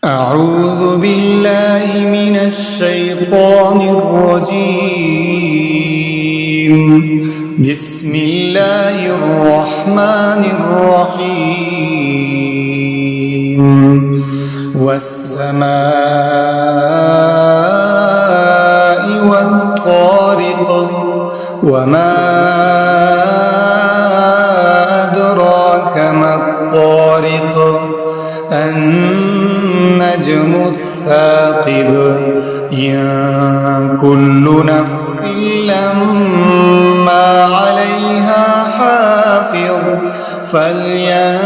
أعوذ بالله من الشيطان الرجيم. بسم الله الرحمن الرحيم. والسماء والطارق وما أدراك ما الطارق النجم الثاقب إن كل نفس لما عليها حافظ فلينظر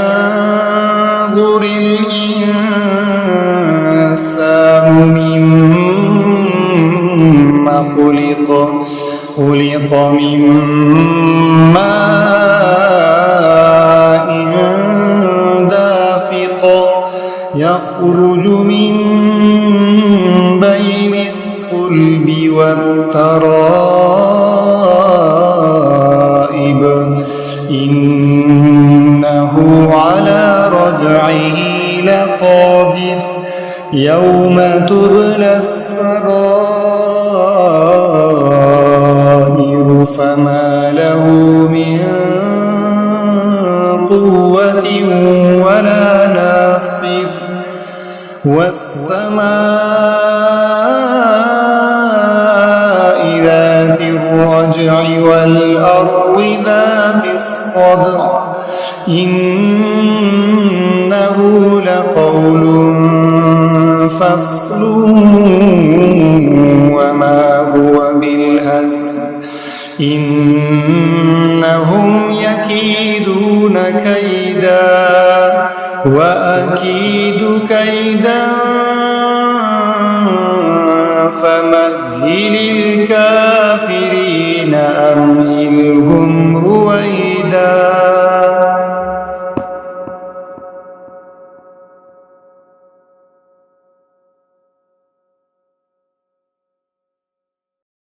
الإنسان مما خلق من ماء دافق يخرج من بين الصلب والترائب إنه على رجعه لقادر يوم تبلى السرائر فما له من قوة ولا ناصر والسماء ذات الرجع والأرض ذات الصدع إنه لقول فصل وما هو بالهزل إنهم يكيدون كيدا وأكيد كيدا فمهل الكافرين أمهلهم